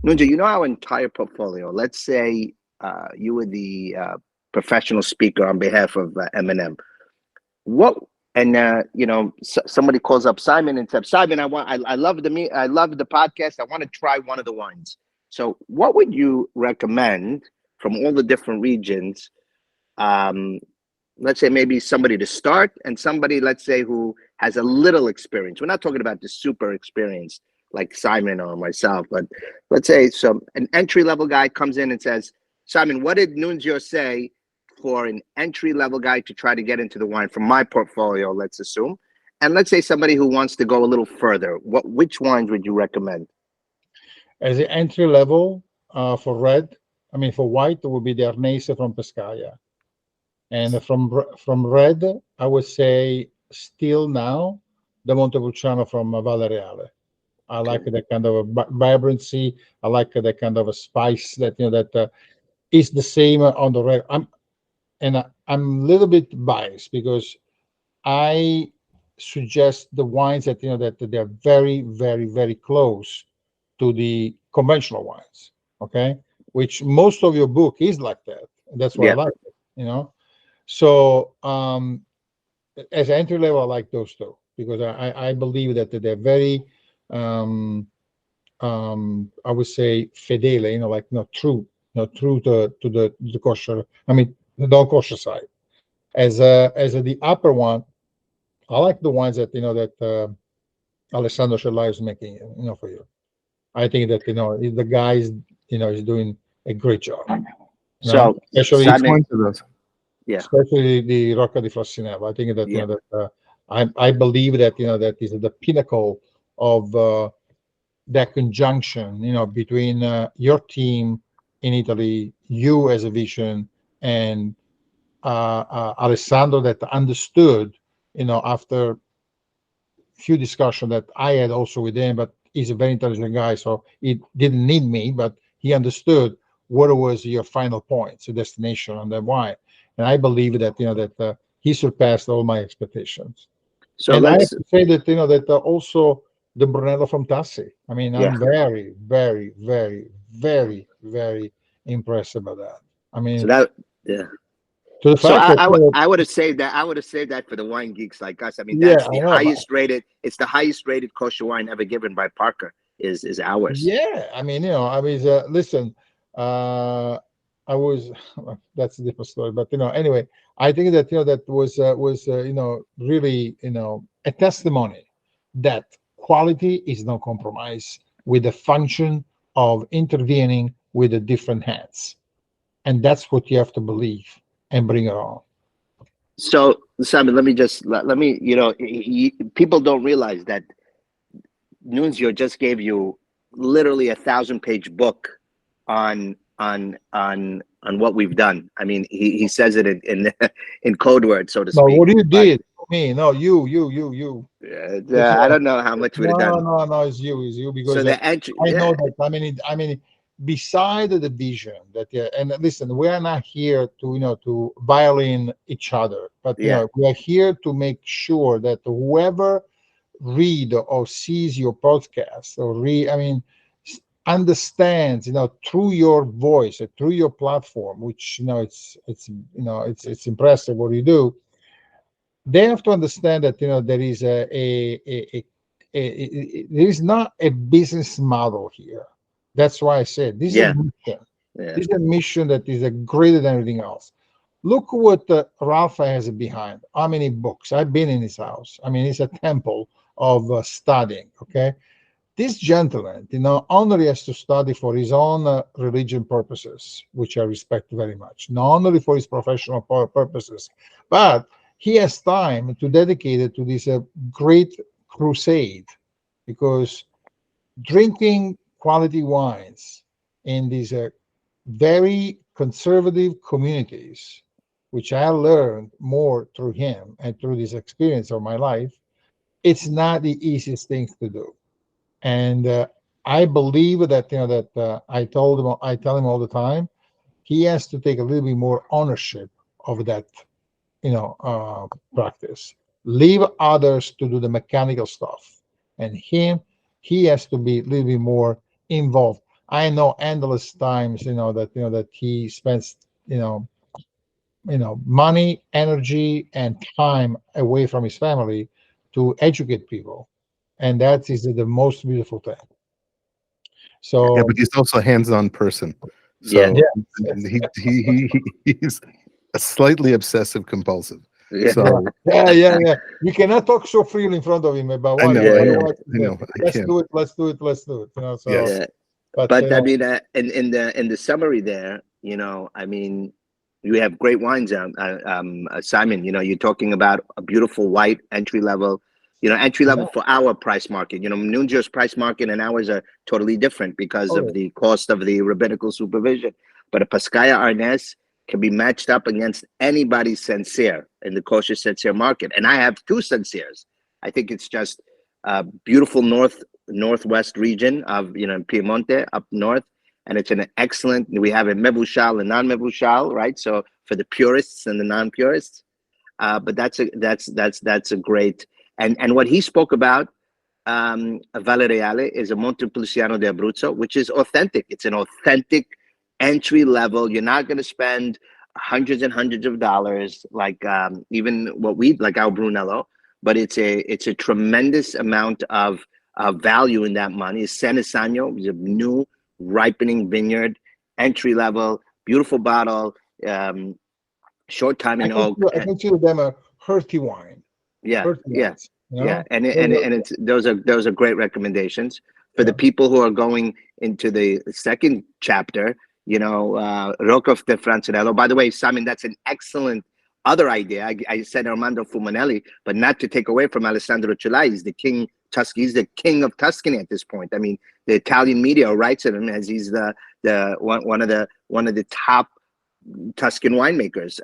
Nunzio, you know our entire portfolio. Let's say you were the professional speaker on behalf of M&M. What and somebody calls up Simon and says, Simon, I love I love the podcast. I want to try one of the wines. So, what would you recommend from all the different regions? Um, let's say maybe somebody to start and somebody, let's say, who has a little experience. We're not talking about the super experience like Simon or myself, but let's say an entry level guy comes in and says, Simon, what did Nunzio say for an entry level guy to try to get into the wine from my portfolio, let's assume? And let's say somebody who wants to go a little further, which wines would you recommend? As the entry level for red, I mean for white, it would be the Arneise from Pescaia. And from red, I would say still now the Montepulciano from Vallereale. I like that kind of a vibrancy. I like that kind of a spice that is the same on the red. I'm a little bit biased because I suggest the wines that that they're very, very, very close to the conventional wines. Okay, which most of your book is like that. And that's why I Yeah. like it. So as entry level, I like those two because I believe that they're very um, I would say fedele, like not true, not true to the kosher. I mean the non-kosher side. As the upper one, I like the ones that that Alessandro Scelai is making, for you. I think that the guy is doing a great job. So Especially Which Simon, ones are those? yeah, especially the Rocca di Frossinello. I think that yeah. I believe that that is the pinnacle of that conjunction between your team in Italy, you as a vision, and Alessandro that understood after few discussion that I had also with him, but he's a very intelligent guy, so he didn't need me, but he understood what was your final point, so destination, and then why. And I believe that he surpassed all my expectations. So And I have let's, to say that that also the Brunello from Tassi. I mean, yeah. I'm very, very, very, very, very impressed about that. I So mean, that, yeah. to the So fact that I would have saved that. I would have saved that for the wine geeks like us. I mean, yeah, that's I the know, but highest rated. It's the highest rated kosher wine ever given by Parker. Is ours. yeah, I mean, I mean, listen, uh, I was that's a different story, but anyway, I think that that was really a testimony that quality is no compromise with the function of intervening with the different hands, and that's what you have to believe and bring it on. So Simon, let me just let me. People don't realize that Nunzio just gave you literally 1,000-page book on what we've done. I mean, he says it in in code words, so to No, speak. what you But did, me, no, you. I don't know how much we'd have No, done. no, no, it's you So because the entry, I yeah, know that. I mean, beside the vision that, and listen, we are not here to to violate each other, but yeah, we are here to make sure that whoever read or sees your podcast or understands through your voice through your platform, which it's impressive what you do. They have to understand that there is there is not a business model here. That's why I said this is a yeah, mission. yeah, This is a mission that is greater than everything else. Look what Ralph has behind. How many books? I've been in his house. I mean, it's a temple of studying. Okay, this gentleman, only has to study for his own religion purposes, which I respect very much, not only for his professional purposes, but he has time to dedicate it to this great crusade, because drinking quality wines in these very conservative communities, which I learned more through him and through this experience of my life, it's not the easiest thing to do. And I believe that I tell him all the time, he has to take a little bit more ownership of that practice. Leave others to do the mechanical stuff, and he has to be a little bit more involved. I know endless times, that he spends, money, energy, and time away from his family to educate people, and that is the most beautiful thing. Yeah, So but he's also a hands-on person. Yeah, So yes, he's a slightly obsessive compulsive. yeah, So yeah. We cannot talk so freely in front of him about I wine, know, yeah, because I yeah, know, otherwise, I know. I let's can't. do it, let's do it, let's do it. So, Yes. yeah. but But I mean, in the summary there, I mean, you have great wines, Simon. You're talking about a beautiful white entry level. Entry level yeah, for our price market. Nunzio's price market and ours are totally different because oh, of the cost of the rabbinical supervision. But a Pascaya Arnaz can be matched up against anybody's Sincere in the kosher Sincere market, and I have two Sinceres. I think it's just a beautiful northwest region of Piemonte up north, and it's an excellent. We have a mevushal and non-mevushal, right? So for the purists and the non-purists, but that's a great, and what he spoke about, Valle Reale, is a Montepulciano di Abruzzo, which is authentic. It's an authentic entry level. You're not going to spend hundreds and hundreds of dollars like even what we like our Brunello, but it's a tremendous amount of value in that money. Senesano is a new ripening vineyard, entry level, beautiful bottle, short time in oak. I consider them a hearty wine, Yeah, hearty yeah, wines. yeah, and Those it's those are great recommendations for the yeah. people who are going into the second chapter. Rocco de Francinello. By the way, Simon, that's an excellent other idea. I said Armando Fumanelli, but not to take away from Alessandro Celai. He's the king. He's the king of Tuscany at this point. I mean, the Italian media writes of him as he's the one of the top Tuscan winemakers.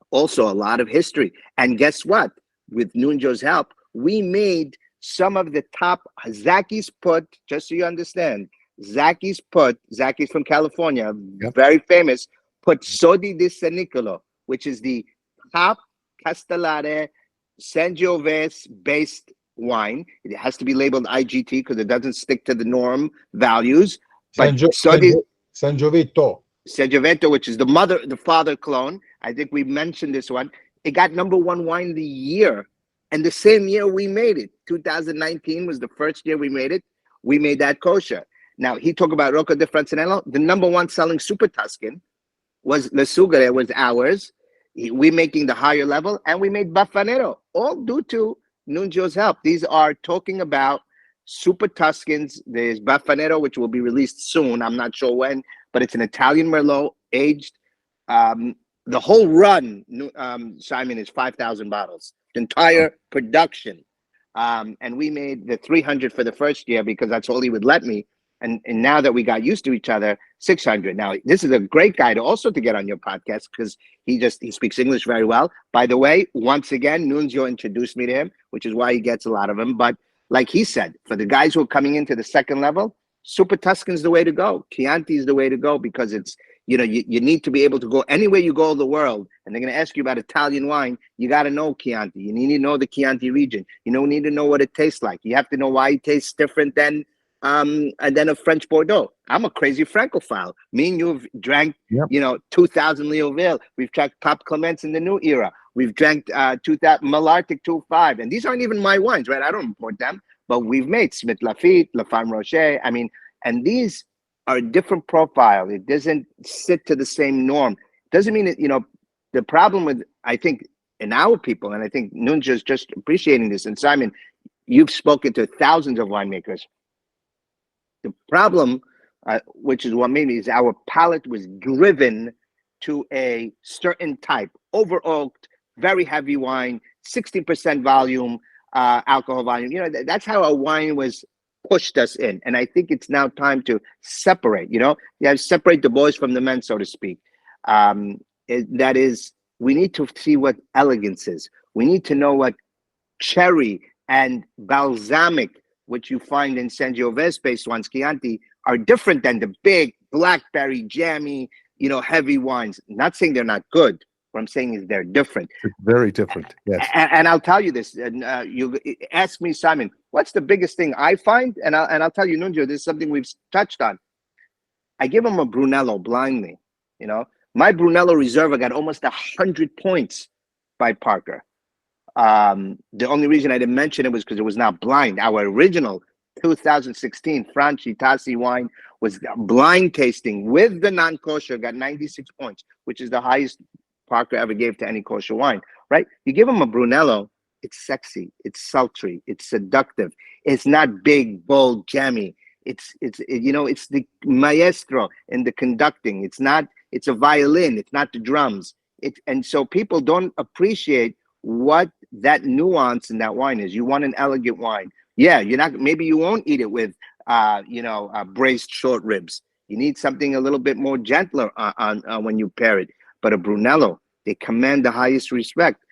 Also, a lot of history. And guess what? With Nunzio's help, we made some of the top. Zaki's put, just so you understand, Zaki's from California, Yep. very famous, put Sodi di San Nicolo, which is the top Castellare Sangiovese based wine. It has to be labeled IGT because it doesn't stick to the norm values. But Sodi Sangiovese. Sangiovese, which is the father clone. I think we mentioned this one. It got number one wine of the year. And the same year we made it. 2019 was the first year we made it. We made that kosher. Now, he talked about Rocco di Francinello. The number one selling Super Tuscan was Le Sugare, was ours. We making the higher level, and we made Baffanero, all due to Nunzio's help. These are talking about Super Tuscans. There's Baffanero, which will be released soon. I'm not sure when, but it's an Italian Merlot aged. The whole run, Simon, is 5,000 bottles. The entire production. And we made the 300 for the first year because that's all he would let me. And now that we got used to each other, 600. Now, this is a great guy to get on your podcast because he speaks English very well. By the way, once again, Nunzio introduced me to him, which is why he gets a lot of them. But like he said, for the guys who are coming into the second level, Super Tuscan's the way to go. Chianti is the way to go because it's, you need to be able to go anywhere you go in the world, and they're going to ask you about Italian wine. You got to know Chianti. You need to know the Chianti region. You need to know what it tastes like. You have to know why it tastes different than a French Bordeaux. I'm a crazy Francophile. Me and you've drank, 2000 Leoville. We've drank Pop Clements in the new era. We've drank 2000 Malartic 2.5, and these aren't even my wines, right? I don't import them, but we've made Smith Lafitte, La Femme Rocher. I mean, and these are a different profile. It doesn't sit to the same norm. Doesn't mean that, the problem with, I think, in our people, and I think Nunzio's just appreciating this, and Simon, you've spoken to thousands of winemakers. The problem, which is what made me, is our palate was driven to a certain type, over-oaked, very heavy wine, 60% volume, alcohol volume. That's how our wine was pushed us in. And I think it's now time to separate, separate the boys from the men, so to speak. That is, we need to see what elegance is. We need to know what cherry and balsamic, which you find in Sangiovese-based wines, Chianti, are different than the big blackberry, jammy, heavy wines. Not saying they're not good. What I'm saying is they're different. It's very different. Yes. And I'll tell you this. And you ask me, Simon, what's the biggest thing I find? And I'll tell you, Nunzio, this is something we've touched on. I give them a Brunello blindly. You know, my Brunello Reserva got almost 100 points by Parker. The only reason I didn't mention it was because it was not blind. Our original 2016 Franchi Tassi wine was blind tasting with the non-kosher, got 96 points, which is the highest Parker ever gave to any kosher wine, right? You give them a Brunello, it's sexy, it's sultry, it's seductive. It's not big, bold, jammy. It's the maestro in the conducting. It's a violin, it's not the drums. And so people don't appreciate what that nuance in that wine is. You want an elegant wine. Yeah, maybe you won't eat it with braised short ribs. You need something a little bit more gentler on when you pair it. But a Brunello, they command the highest respect.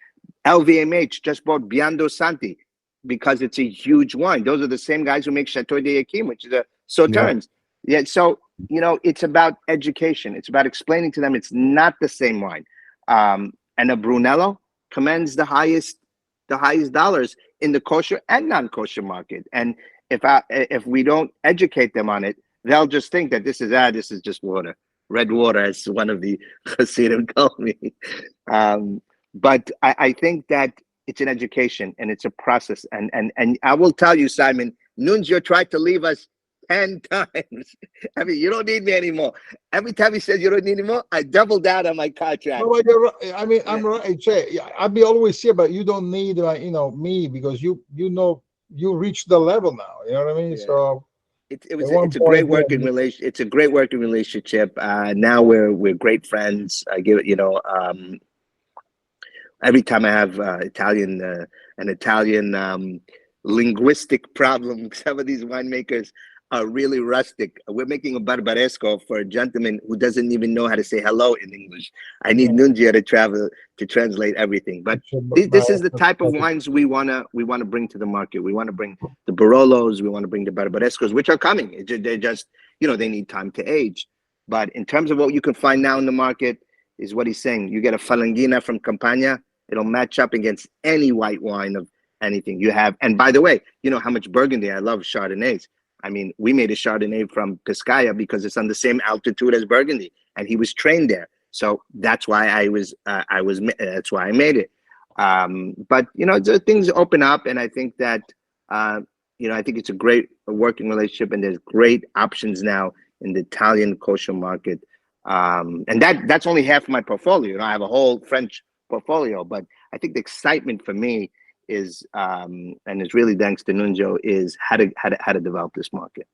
LVMH just bought Biondo Santi because it's a huge wine. Those are the same guys who make Chateau de Yquem, which is a Sauternes. Yeah. So, it's about education. It's about explaining to them it's not the same wine. And a Brunello commands the highest dollars in the kosher and non-kosher market. And if we don't educate them on it, they'll just think that this is just water, red water, as one of the Hasidim told me. But I think that it's an education and it's a process. And I will tell you, Simon, Nunzio tried to leave us 10 times. I mean, you don't need me anymore. Every time he says you don't need me anymore, I double down on my contract. No, you're right. I mean, I'm right. I'll be always here, but you don't need me, because you reached the level now. You know what I mean? Yeah. So it's a great working relation. It's a great working relationship. Now we're great friends. I give it, every time I have an Italian linguistic problem, some of these winemakers are really rustic. We're making a barbaresco for a gentleman who doesn't even know how to say hello in English. I need Nunzio to translate everything. But this is the type of wines we wanna bring to the market. We want to bring the Barolos. We want to bring the barbarescos, which are coming. They're just they need time to age. But in terms of what you can find now in the market, is what he's saying. You get a Falangina from Campania, it'll match up against any white wine of anything you have. And by the way, you know how much Burgundy I love Chardonnays. I mean, we made a Chardonnay from Piscaya because it's on the same altitude as Burgundy, and he was trained there. So that's why that's why I made it. But the things open up, and I think that I think it's a great working relationship, and there's great options now in the Italian kosher market. And that's only half of my portfolio. I have a whole French portfolio, but I think the excitement for me is, and it's really thanks to Nunzio, is how to develop this market.